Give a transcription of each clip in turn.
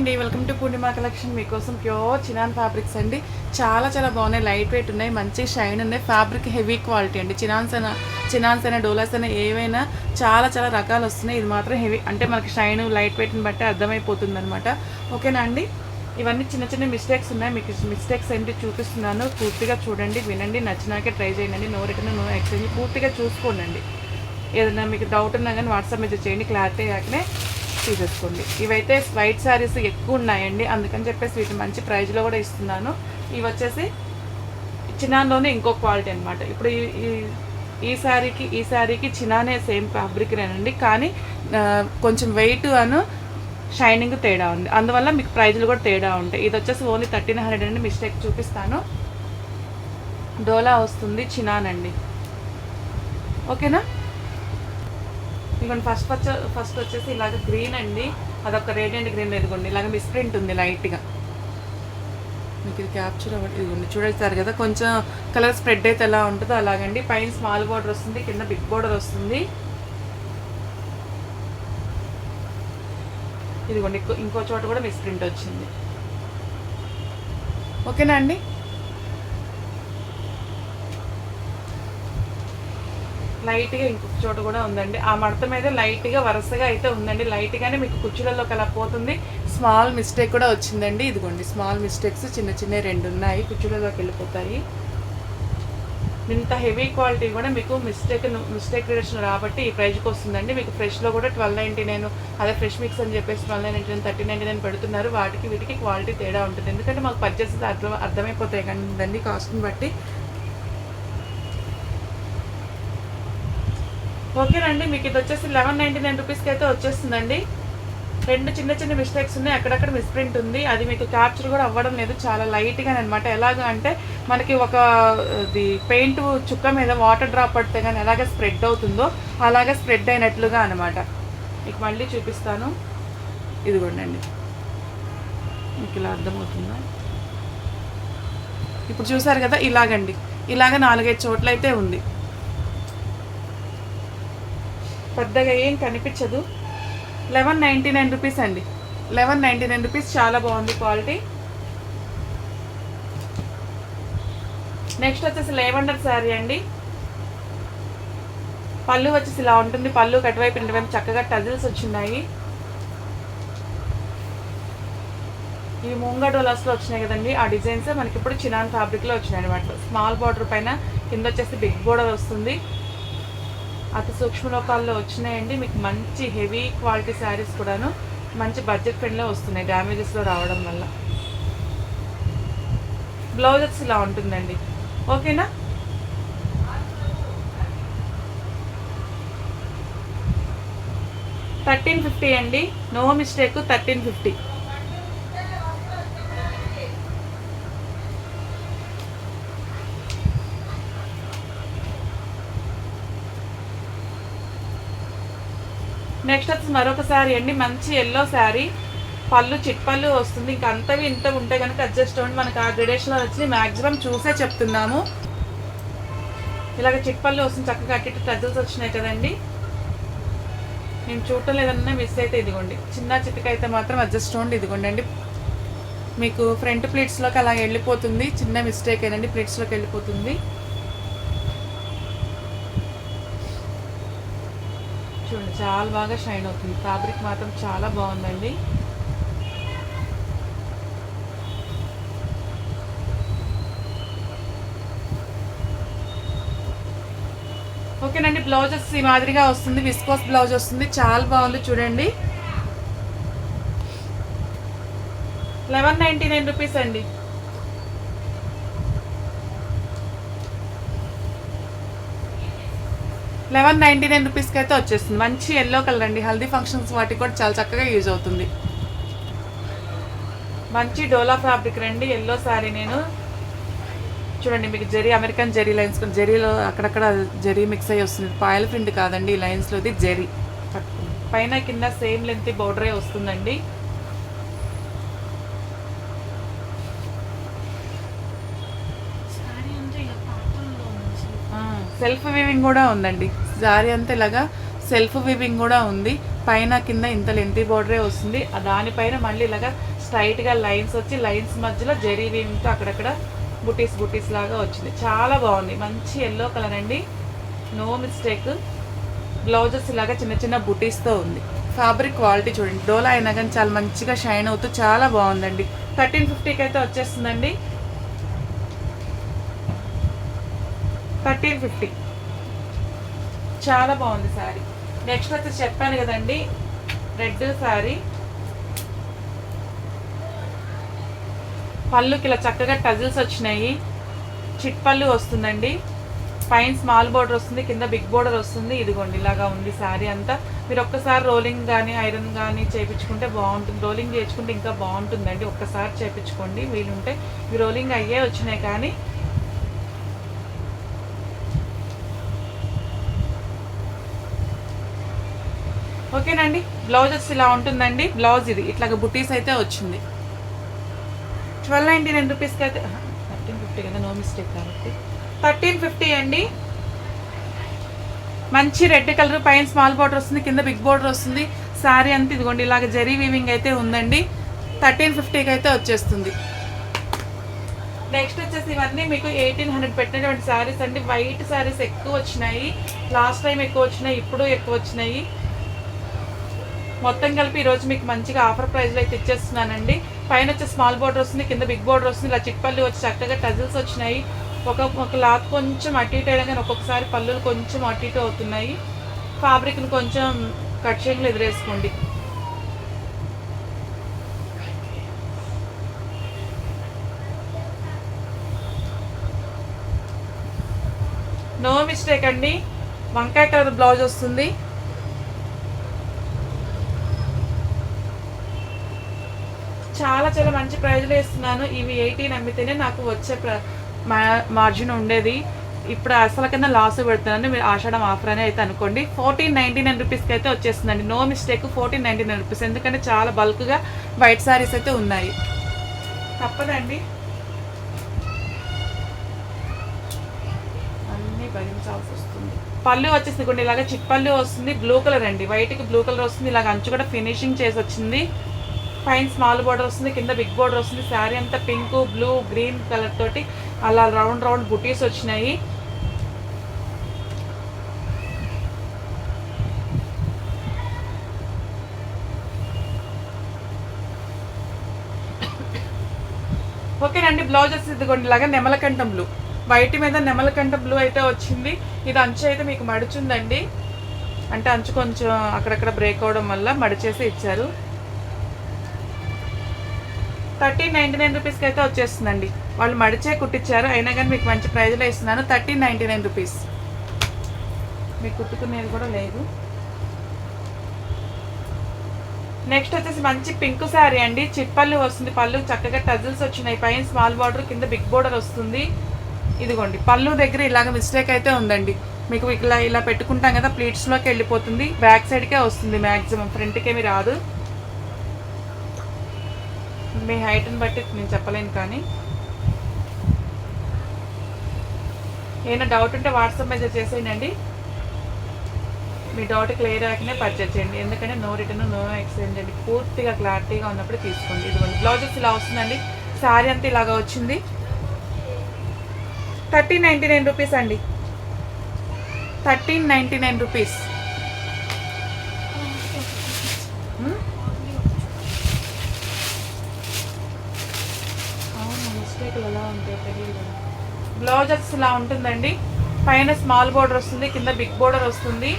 అండి, welcome to Purnima collection. మీకోసం pure chinon fabrics అండి. చాలా చాలా బాగున్నాయి, లైట్ వెయిట్ ఉన్నాయి, మంచి షైన్ ఉన్నాయి. ఫ్యాబ్రిక్ హెవీ క్వాలిటీ అండి. చినాన్స్ అయినా డోలాస్ అయినా ఏవైనా చాలా చాలా రకాలు వస్తున్నాయి. ఇది మాత్రం హెవీ అంటే మనకి షైన్ లైట్ వెయిట్ని బట్టి అర్థమైపోతుంది అనమాట. ఓకేనా అండి. ఇవన్నీ చిన్న చిన్న మిస్టేక్స్ ఉన్నాయి. మీకు మిస్టేక్స్ ఏంటి చూపిస్తున్నాను, పూర్తిగా చూడండి, వినండి, నచ్చినాకే ట్రై చేయండి. No return no exchange. పూర్తిగా చూసుకోండి. ఏదైనా మీకు డౌట్ ఉన్నా కానీ వాట్సాప్ మెసేజ్ చేయండి, క్లారిటీ అయ్యాకనే తీసేసుకోండి. ఇవైతే వైట్ శారీస్ ఎక్కువ ఉన్నాయండి, అందుకని చెప్పేసి వీటిని మంచి ప్రైజ్లో కూడా ఇస్తున్నాను. ఇవి వచ్చేసి చినాన్లోనే ఇంకో క్వాలిటీ అనమాట. ఇప్పుడు ఈ శారీకి చినానే సేమ్ ఫ్యాబ్రిక్నేనండి, కానీ కొంచెం వెయిట్ అను షైనింగ్ తేడా ఉంది, అందువల్ల మీకు ప్రైజ్లు కూడా తేడా ఉంటాయి. ఇది వచ్చేసి ఓన్లీ 1300 అండి. మిస్టేక్ చూపిస్తాను. డోలా వస్తుంది, చినాన్ అండి. ఓకేనా. ఇదిగోండి ఫస్ట్ వచ్చేసి ఇలాగ గ్రీన్ అండి, అదొక రేడియంట్ గ్రీన్. ఇదిగోండి ఇలాగ మిస్ప్రింట్ ఉంది లైట్గా, మీకు ఇది క్యాప్చర్ అవ్వదు. ఇదిగోండి చూడేస్తారు కదా, కొంచెం కలర్ స్ప్రెడ్ అయితే ఎలా ఉంటుందో అలాగండి. పైన స్మాల్ బార్డర్ వస్తుంది, కింద బిగ్ బార్డర్ వస్తుంది. ఇదిగోండి ఇంకో చోట కూడా మిస్ప్రింట్ వచ్చింది. ఓకేనా అండి. లైట్గా ఇంకొక చోట కూడా ఉందండి. ఆ మడత మీద లైట్గా వరుసగా అయితే ఉందండి. లైట్గానే మీకు కుచ్చులలోకి అలా పోతుంది. స్మాల్ మిస్టేక్ కూడా వచ్చిందండి. ఇదిగోండి స్మాల్ మిస్టేక్స్ చిన్న చిన్న 2 ఉన్నాయి, కుచ్చులలోకి వెళ్ళిపోతాయి. ఇంత హెవీ క్వాలిటీ కూడా మీకు మిస్టేక్ రిడక్షన్ రాబట్టి ఈ ప్రైజ్కి వస్తుందండి. మీకు ఫ్రెష్లో కూడా 1299, అదే ఫ్రెష్ మిక్స్ అని చెప్పేసి 1299, 1399 పెడుతున్నారు. వీటికి క్వాలిటీ తేడా ఉంటుంది, ఎందుకంటే మాకు పర్చేసెస్ అర్థమైపోతాయి కదండి కాస్ట్ని బట్టి. ఓకేనండి. మీకు ఇది వచ్చేసి 1199 రూపీస్కి అయితే వచ్చేస్తుందండి. 2 చిన్న చిన్న మిస్టేక్స్ ఉన్నాయి, అక్కడక్కడ మిస్ప్రింట్ ఉంది. అది మీకు క్యాప్చర్ కూడా అవ్వడం లేదు, చాలా లైట్గా అనమాట. ఎలాగ అంటే మనకి పెయింట్ చుక్క మీద వాటర్ డ్రాప్ పడితే కానీ ఎలాగ స్ప్రెడ్ అవుతుందో అలాగే స్ప్రెడ్ అయినట్లుగా అనమాట. మీకు మళ్ళీ చూపిస్తాను. ఇదిగోండి, మీకు ఇలా అర్థమవుతుందా. ఇప్పుడు చూసారు కదా, ఇలాగ 4-5 చోట్ల అయితే ఉంది. పెద్దగా ఏం కనిపించదు. 1199 రూపీస్ అండి. 1199 రూపీస్, చాలా బాగుంది క్వాలిటీ. నెక్స్ట్ వచ్చేసి లేవెండర్ శారీ అండి. పళ్ళు వచ్చేసి ఇలా ఉంటుంది. పళ్ళు కటువైపు ఇంటివైపు చక్కగా టజిల్స్ వచ్చినాయి. ఇవి మూంగా డోలాస్లో వచ్చినాయి కదండి, ఆ డిజైన్స్ మనకి ఇప్పుడు చినాన్ ఫ్యాబ్రిక్లో వచ్చినాయి అనమాట. స్మాల్ బార్డర్ పైన కింద వచ్చేసి బిగ్ బార్డర్ వస్తుంది. అతి సూక్ష్మ లోపాల్లో వచ్చినాయండి. మీకు మంచి హెవీ క్వాలిటీ శారీస్ కూడాను మంచి బడ్జెట్ ఫ్రెండ్లో వస్తున్నాయి, డ్యామేజెస్లో రావడం వల్ల. బ్లౌజెస్ ఇలా ఉంటుందండి. ఓకేనా. $1350 అండి, నో మిస్టేక్, 1350. నెక్స్ట్ వచ్చి మరొక శారీ అండి, మంచి ఎల్లో శారీ. పళ్ళు చిట్పళ్ళు వస్తుంది. ఇంకా అంతవి ఇంత ఉంటే కనుక అడ్జస్ట్ అవ్వండి. మనకు ఆ గ్రేడేషన్లో వచ్చి మ్యాక్సిమం చూసే చెప్తున్నాము. ఇలాగ చిట్పళ్ళు వస్తుంది, చక్కగా అట్టి టజిల్స్ వచ్చినాయి కదండి. నేను చూడటం లేదన్నా మిస్ అయితే ఇదిగోండి చిన్న చిటిక అయితే మాత్రం అడ్జస్ట్ అవ్వండి. ఇదిగోండి అండి, మీకు ఫ్రంట్ ప్లీట్స్లోకి అలా వెళ్ళిపోతుంది. చిన్న మిస్టేక్ ఏనండి, ప్లీట్స్లోకి వెళ్ళిపోతుంది. చూడండి చాలా బాగా షైన్ అవుతుంది. ఫ్యాబ్రిక్ మాత్రం చాలా బాగుందండి. ఓకేనండి. బ్లౌజెస్ ఈ మాదిరిగా వస్తుంది, విస్కోస్ బ్లౌజ్ వస్తుంది, చాలా బాగుంది. చూడండి 1199 రూపీస్ అండి. $1199 రూపీస్కి అయితే వచ్చేస్తుంది. మంచి ఎల్లో కలర్ అండి, హల్దీ ఫంక్షన్స్ వాటికి కూడా చాలా చక్కగా యూజ్ అవుతుంది. మంచి డోలా ఫ్యాబ్రిక్ రండి, ఎల్లో శారీ. నేను చూడండి, మీకు అమెరికన్ జెరీ లైన్స్, జెరీలో అక్కడక్కడ జెరీ మిక్స్ అయ్యి వస్తుంది. పాయల్ ప్రింట్ కాదండి ఈ లైన్స్లో, ఇది జెరీ. పైన కింద సేమ్ లెంత్ బోర్డరే వస్తుందండి. సెల్ఫ్ వీవింగ్ కూడా ఉందండి. శారీ అంతా ఇలాగా సెల్ఫ్ వీవింగ్ కూడా ఉంది. పైన కింద ఇంత లెంతీ బోర్డరే వస్తుంది. దానిపైన మళ్ళీ ఇలాగా స్ట్రైట్గా లైన్స్ వచ్చి లైన్స్ మధ్యలో జరీ వీవింగ్తో అక్కడక్కడ బుటీస్ లాగా వచ్చింది. చాలా బాగుంది. మంచి ఎల్లో కలర్ అండి, నో మిస్టేక్. బ్లౌజెస్ ఇలాగా చిన్న చిన్న బుటీస్తో ఉంది. ఫ్యాబ్రిక్ క్వాలిటీ చూడండి, డోలా అయినా కానీ చాలా మంచిగా షైన్ అవుతూ చాలా బాగుందండి. 1350కి అయితే వచ్చేస్తుందండి. 1350 చాలా బాగుంది శారీ. నెక్స్ట్ వచ్చి చెప్పాను కదండి, రెడ్ శారీ. పళ్ళుకి ఇలా చక్కగా టజిల్స్ వచ్చినాయి, చిట్ పళ్ళు వస్తుందండి. పైన స్మాల్ బోర్డర్ వస్తుంది, కింద బిగ్ బోర్డర్ వస్తుంది. ఇదిగోండి ఇలాగా ఉంది శారీ అంతా. మీరు ఒక్కసారి రోలింగ్ కానీ ఐరన్ కానీ చేయించుకుంటే బాగుంటుంది. రోలింగ్ చేయించుకుంటే ఇంకా బాగుంటుందండి. ఒక్కసారి చేయించుకోండి వీలుంటే. ఇవి రోలింగ్ అయ్యే వచ్చినాయి కానీ ఓకేనండి. బ్లౌజెస్ ఇలా ఉంటుందండి. బ్లౌజ్ ఇది ఇట్లాగ బుటీస్ అయితే వచ్చింది. 1299 రూపీస్కి అయితే 1350 కదా, నో మిస్టేక్ కాబట్టి 1350 అండి. మంచి రెడ్ కలర్, పైన స్మాల్ బార్డర్ వస్తుంది, కింద బిగ్ బార్డర్ వస్తుంది. శారీ అంతా ఇదిగోండి ఇలాగ జరీ వీవింగ్ అయితే ఉందండి. 1350కి అయితే వచ్చేస్తుంది. నెక్స్ట్ వచ్చేసి ఇవన్నీ మీకు 1800 పెట్టినటువంటి శారీస్ అండి. వైట్ శారీస్ ఎక్కువ వచ్చినాయి, లాస్ట్ టైం ఎక్కువ వచ్చినాయి, ఇప్పుడు ఎక్కువ వచ్చినాయి. మొత్తం కలిపి ఈరోజు మీకు మంచిగా ఆఫర్ ప్రైస్లో అయితే ఇచ్చేస్తున్నానండి. పైన వచ్చి స్మాల్ బార్డర్ వస్తుంది, కింద బిగ్ బార్డర్ వస్తుంది. ఇలా చిట్పల్లి వచ్చి చక్కగా టజిల్స్ వచ్చినాయి. ఒక క్లాత్ కొంచెం అటు ఇటు అయినా కానీ ఒక్కొక్కసారి పళ్ళులు కొంచెం అటు ఇటు అవుతున్నాయి. ఫ్యాబ్రిక్ని కొంచెం కట్ షేక్లు ఎదురేసుకోండి. నో మిస్టేక్ అండి. వంకాయ కలర్ బ్లౌజ్ వస్తుంది. చాలా చాలా మంచి ప్రైజ్లో ఇస్తున్నాను. ఇవి 18 అమ్మితేనే నాకు వచ్చే మార్జిన్ ఉండేది. ఇప్పుడు అసలు కింద లాస్ పెడుతున్నాను. మీరు ఆషాఢం ఆఫర్ అని అయితే అనుకోండి. 1499 రూపీస్కి అయితే వచ్చేస్తుందండి. No mistake 1499 rupees. ఎందుకంటే చాలా బల్క్గా వైట్ శారీస్ అయితే ఉన్నాయి, తప్పదండి. అన్నీ భరించాల్సి వస్తుంది. పళ్ళు వచ్చేసి కొన్ని ఇలాగ చిట్ పళ్ళు వస్తుంది. బ్లూ కలర్ అండి, వైట్కి బ్లూ కలర్ వస్తుంది. ఇలాగ అంచు కూడా ఫినిషింగ్ చేసి వచ్చింది. పైన స్మాల్ బార్డర్ వస్తుంది, కింద బిగ్ బార్డర్ వస్తుంది. శారీ అంతా పింక్, బ్లూ, గ్రీన్ కలర్ తోటి అలా రౌండ్ రౌండ్ బుటీస్ వచ్చినాయి. ఓకేనండి. బ్లౌజెస్ ఇదిగోండి ఇలాగా నెమలకంఠం బ్లూ, వైట్ మీద నెమలకంఠం బ్లూ అయితే వచ్చింది. ఇది అంచు అయితే మీకు మడుచుందండి, అంటే అంచు కొంచెం అక్కడక్కడ బ్రేక్ అవడం వల్ల మడిచేసి ఇచ్చారు. 1399 రూపీస్కి అయితే వచ్చేస్తుందండి. వాళ్ళు మడిచే కుట్టించారు, అయినా కానీ మీకు మంచి ప్రైజ్లో ఇస్తున్నాను. 1399 రూపీస్. మీకు కుట్టుకునేది కూడా లేదు. నెక్స్ట్ వచ్చేసి మంచి పింక్ శారీ అండి. చిట్ పళ్ళు వస్తుంది. పళ్ళు చక్కగా టజిల్స్ వచ్చినాయి. పైన స్మాల్ బార్డర్, కింద బిగ్ బార్డర్ వస్తుంది. ఇదిగోండి పళ్ళు దగ్గర ఇలాగ మిస్టేక్ అయితే ఉందండి. మీకు ఇలా పెట్టుకుంటాం కదా, ప్లీట్స్లోకి వెళ్ళిపోతుంది. బ్యాక్ సైడ్కే వస్తుంది మ్యాక్సిమం, ఫ్రంట్కి ఏమి రాదు. మీ హైట్ని బట్టి నేను చెప్పలేను, కానీ ఏమైనా డౌట్ ఉంటే వాట్సాప్ మెసేజ్ చేసేయండి. మీ డౌట్ క్లియర్ అయ్యాకనే పర్చేజ్ చేయండి. ఎందుకంటే నో రిటర్న్, నో ఎక్స్చేంజ్ అండి. పూర్తిగా క్లారిటీగా ఉన్నప్పుడు తీసుకోండి. ఇదిగోండి బ్లౌజెస్ ఇలా వస్తుందండి. శారీ అంతా ఇలాగా వచ్చింది. 1399 రూపీస్ అండి. 1399 రూపీస్. ఎలా ఉంటాయి తెలియదు. బ్లౌజెస్ ఇలా ఉంటుందండి. పైన స్మాల్ బోర్డర్ వస్తుంది, కింద బిగ్ బోర్డర్ వస్తుంది.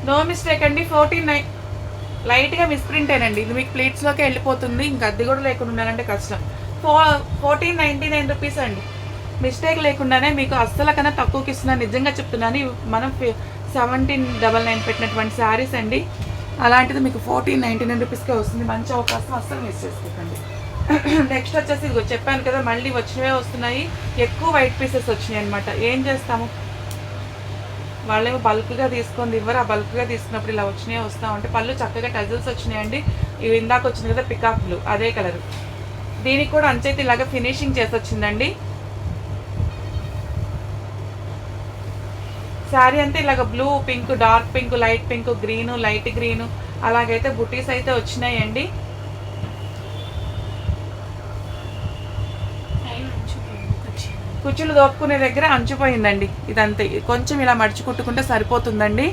నో మిస్టేక్ అండి. 14.9 లైట్గా మిస్ప్రింటేనండి. ఇది మీకు ప్లేట్స్లోకి వెళ్ళిపోతుంది. ఇంకా అద్దె కూడా లేకుండా ఉండాలంటే కష్టం. 1499 రూపీస్ అండి. మిస్టేక్ లేకుండానే మీకు అస్సలు కన్నా తక్కువకి ఇస్తున్నాను, నిజంగా చెప్తున్నాను. మనం 1799 పెట్టినటువంటి శారీస్ అండి. అలాంటిది మీకు 1499 రూపీస్కే వస్తుంది. మంచి అవకాశం, అస్సలు మిస్ చేసుకోకండి. నెక్స్ట్ వచ్చేసి ఇదిగో చెప్పాను కదా, మళ్ళీ వచ్చినవే వస్తున్నాయి. ఎక్కువ వైట్ పీసెస్ వచ్చినాయి అనమాట. ఏం చేస్తాము, వాళ్ళేమో బల్క్గా తీసుకొని ఇవ్వరు. ఆ బల్క్గా తీసుకున్నప్పుడు ఇలా వచ్చినాయి వస్తూ ఉంటాయి. పళ్ళు చక్కగా టజల్స్ వచ్చినాయండి. ఇవి ఇందాక వచ్చింది కదా పికాక్ బ్లూ, అదే కలరు. దీనికి కూడా అంచైతే ఇలాగ ఫినిషింగ్ చేసి వచ్చిందండి. శారీ అంతా ఇలాగ blue, pink, dark pink, light pink, green, light green అలాగైతే బుటీస్ అయితే వచ్చినాయండి. కుచ్చులు దోపుకునే దగ్గర అంచుపోయిందండి. ఇదంతే, కొంచెం ఇలా మడిచి కుట్టుకుంటే సరిపోతుందండి.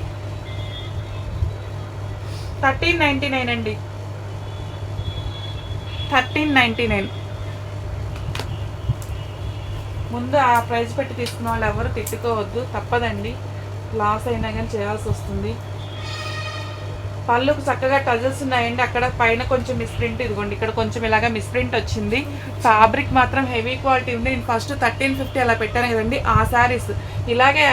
1399 అండి, 1399. ముందు ఆ ప్రైస్ పెట్టి తీసుకున్న వాళ్ళు ఎవరు తిట్టుకోవద్దు, తప్పదండి. లాస్ అయినా కానీ చేయాల్సి వస్తుంది. పళ్ళుకు చక్కగా టజల్స్ ఉన్నాయండి. అక్కడ పైన కొంచెం మిస్ప్రింట్, ఇదిగోండి ఇక్కడ కొంచెం ఇలాగా మిస్ప్రింట్ వచ్చింది. ఫ్యాబ్రిక్ మాత్రం హెవీ క్వాలిటీ ఉంది. నేను ఫస్ట్ 1350 అలా పెట్టాను కదండి. ఆ శారీస్ ఇలాగే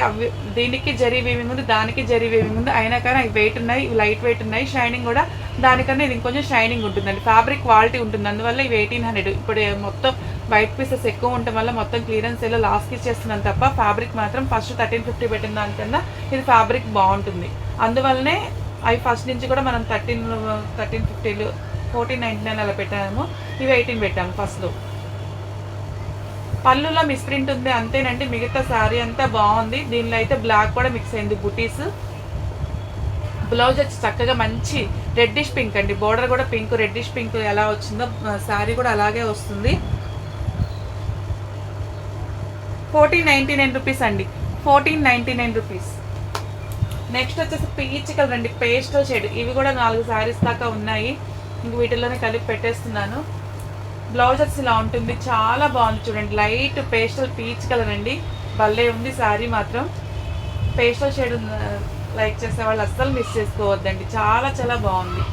దీనికి జరీ వీవింగ్ ఉంది, దానికి జరీ వీవింగ్ ఉంది. అయినా కానీ అవి వెయిట్ ఉన్నాయి, ఇవి లైట్ వెయిట్ ఉన్నాయి. షైనింగ్ కూడా దానికన్నా ఇది ఇంకొంచెం షైనింగ్ ఉంటుందండి. ఫ్యాబ్రిక్ క్వాలిటీ ఉంటుంది, అందువల్ల ఇవి 1800. ఇప్పుడు మొత్తం వైట్ పీసెస్ ఎక్కువ ఉండటం వల్ల మొత్తం క్లియరెన్స్ ఏలో లాస్ట్కి ఇచ్చేస్తున్నాను తప్ప ఫ్యాబ్రిక్ మాత్రం ఫస్ట్ 1350 పెట్టిన దానికన్నా ఇది ఫ్యాబ్రిక్ బాగుంటుంది. అందువల్లనే అవి ఫస్ట్ నుంచి కూడా మనం 1350, 1499 అలా పెట్టాము. ఇవి 18 పెట్టాము ఫస్ట్లో. పళ్ళులో మిస్ప్రింట్ ఉంది అంతేనండి. మిగతా శారీ అంతా బాగుంది. దీనిలో అయితే బ్లాక్ కూడా మిక్స్ అయింది బుటీస్. బ్లౌజ్ వచ్చి చక్కగా మంచి రెడ్డిష్ పింక్ అండి. బోర్డర్ కూడా పింక్, రెడ్డిష్ పింక్ ఎలా వచ్చిందో శారీ కూడా అలాగే వస్తుంది. 1499 రూపీస్ అండి, 1499 రూపీస్. నెక్స్ట్ వచ్చేసి పీచ్ కలర్ అండి, పేస్టల్ షేడ్. ఇవి కూడా 4 శారీస్ దాకా ఉన్నాయి. ఇంక వీటిల్లోనే కలిపి పెట్టేస్తున్నాను. బ్లౌజ్ వచ్చి ఇలా ఉంటుంది, చాలా బాగుంది చూడండి. లైట్ పేస్టల్ పీచ్ కలర్ అండి, భలే ఉంది శారీ మాత్రం. పేస్టల్ షేడ్ లైక్ చేసే వాళ్ళు అస్సలు మిస్ చేసుకోవద్దండి, చాలా చాలా బాగుంది.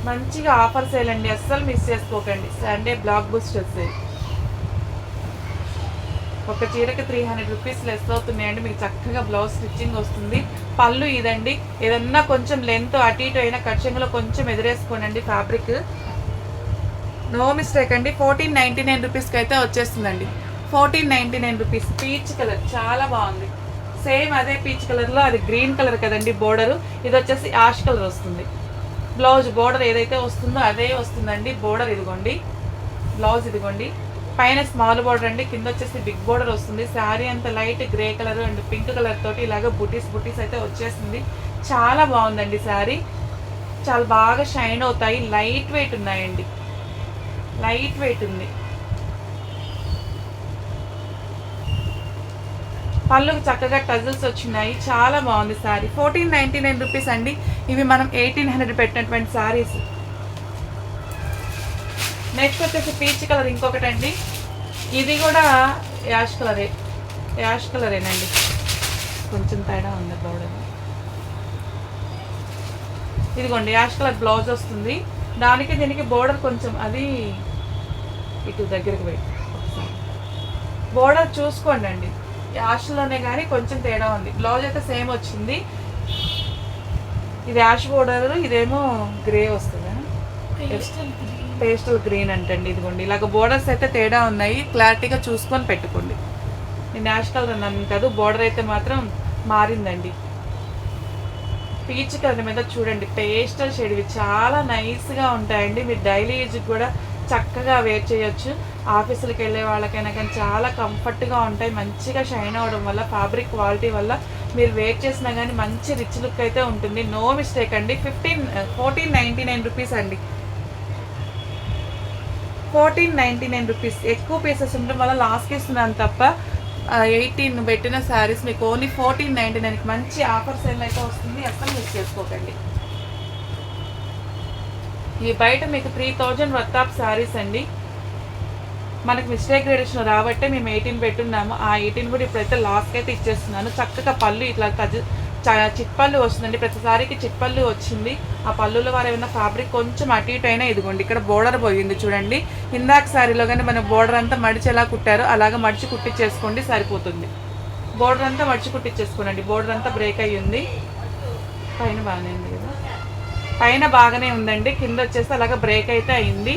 మంచిగా ఆఫర్ సేల్ అండి, అస్సలు మిస్ చేసుకోకండి. Sunday block buster sale. ఒక చీరకి 300 రూపీస్ లెస్ అవుతున్నాయండి. మీకు చక్కగా బ్లౌజ్ స్టిచ్చింగ్ వస్తుంది. పళ్ళు ఇదండి. ఏదన్నా కొంచెం లెంత్ అటు ఇటు అయినా కట్చింగ్లో కొంచెం ఎదురేసుకోనండి ఫ్యాబ్రిక్. నో మిస్టేక్ అండి. 1499 రూపీస్కి అయితే వచ్చేస్తుందండి. 1499 రూపీస్. పీచ్ కలర్ చాలా బాగుంది. సేమ్ అదే పీచ్ కలర్లో, అది గ్రీన్ కలర్ కదండి బోర్డరు. ఇది వచ్చేసి యాష్ కలర్ వస్తుంది. బ్లౌజ్ బోర్డర్ ఏదైతే వస్తుందో అదే వస్తుందండి. బోర్డర్ ఇదిగోండి, బ్లౌజ్ ఇదిగోండి. పైన స్మాల్ బోర్డర్ అండి, కింద వచ్చేసి బిగ్ బోర్డర్ వస్తుంది. శారీ అంతా light grey colour and pink colour తోటి ఇలాగ బుటీస్ అయితే వచ్చేసింది. చాలా బాగుందండి శారీ, చాలా బాగా షైన్ అవుతాయి. లైట్ వెయిట్ ఉన్నాయండి, లైట్ వెయిట్ ఉంది. పళ్ళుకి చక్కగా టజల్స్ వచ్చినాయి, చాలా బాగుంది శారీ. 1499 రూపీస్ అండి. ఇవి మనం 1800 పెట్టినటువంటి శారీస్. నెక్స్ట్ వచ్చేసి పీచ్ కలర్ ఇంకొకటి అండి. ఇది కూడా యాష్ కలరేనండి. కొంచెం తేడా ఉంది బోర్డర్. ఇదిగోండి యాష్ కలర్ బ్లౌజ్ వస్తుంది. దానికి దీనికి బోర్డర్ కొంచెం అది ఇటు దగ్గరికి పెట్టి ఒకసారి బోర్డర్ చూసుకోండి అండి. యాష్లోనే కానీ కొంచెం తేడా ఉంది. బ్లౌజ్ అయితే సేమ్ వచ్చింది. ఇది యాష్ బోర్డర్, ఇదేమో గ్రే వస్తుందా, పేస్టల్ గ్రీన్ అంటండి. ఇదిగోండి ఇలాగ బోర్డర్స్ అయితే తేడా ఉన్నాయి, క్లారిటీగా చూసుకొని పెట్టుకోండి. నేను యాష్ కలర్ అన్నాను కాదు, బోర్డర్ అయితే మాత్రం మారిందండి. పీచ్ కలర్ మీద చూడండి పేస్టల్ షేడ్. ఇవి చాలా నైస్గా ఉంటాయండి. మీరు డైలీ యూజ్కి కూడా చక్కగా వేర్ చేయొచ్చు. ఆఫీసులకు వెళ్ళే వాళ్ళకైనా కానీ చాలా కంఫర్ట్గా ఉంటాయి. మంచిగా షైన్ అవ్వడం వల్ల, ఫ్యాబ్రిక్ క్వాలిటీ వల్ల మీరు వేర్ చేసినా కానీ మంచి రిచ్ లుక్ అయితే ఉంటుంది. నో మిస్టేక్ అండి. 1499 రూపీస్ అండి, 1499 రూపీస్. ఎక్కువ పీసెస్ ఉండడం వల్ల లాస్ట్కి ఇస్తున్నాను తప్ప 18 పెట్టిన శారీస్ మీకు ఓన్లీ 1499కి మంచి ఆఫర్ సేల్ అయితే వస్తుంది. అసలు మిస్ చేసుకోకండి. ఈ బయట మీకు 3000 వర్త్ ఆఫ్ శారీస్ అండి. మనకు మిస్టేక్ గ్రేడేషన్ రాబట్టే మేము 18 పెట్టున్నాము. ఆ 18 కూడా ఇప్పుడైతే లాస్ట్కి అయితే ఇచ్చేస్తున్నాను. చక్కగా పళ్ళు ఇట్లా చిట్పళ్ళు వస్తుందండి. ప్రతిసారికి చిట్పళ్ళు వచ్చింది. ఆ పళ్ళులో వారు ఏమైనా ఫ్యాబ్రిక్ కొంచెం అటు ఇటు అయినా ఇదిగోండి ఇక్కడ బోర్డర్ పోయింది చూడండి. ఇందాక శారీలో కానీ మన బోర్డర్ అంతా మడిచి ఎలా కుట్టారో అలాగా మడిచి కుట్టించేసుకోండి, సరిపోతుంది. బోర్డర్ అంతా మడిచి కుట్టించేసుకోండి. బోర్డర్ అంతా బ్రేక్ అయ్యి ఉంది. పైన బాగానే ఉంది కదా, పైన బాగానే ఉందండి. కింద వచ్చేసి అలాగా బ్రేక్ అయితే అయింది.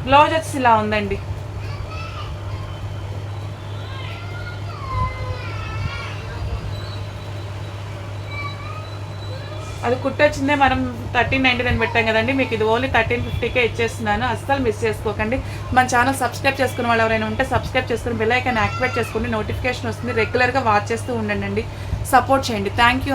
బ్లౌజ్ వచ్చి ఇలా ఉందండి. అది కుట్టొచ్చిందే మనం 1399 పెట్టాం కదండి, మీకు ఇది ఓన్లీ 1350కే ఇచ్చేస్తున్నాను. అస్సలు మిస్ చేసుకోకండి. మన ఛానల్ సబ్స్క్రైబ్ చేసుకున్న వాళ్ళు ఎవరైనా ఉంటే సబ్స్క్రైబ్ చేసుకుని బెల్ ఐకాన్ యాక్టివేట్ చేసుకోండి, నోటిఫికేషన్ వస్తుంది. రెగ్యులర్గా వాచ్ చేస్తూ ఉండండి, సపోర్ట్ చేయండి. Thank you.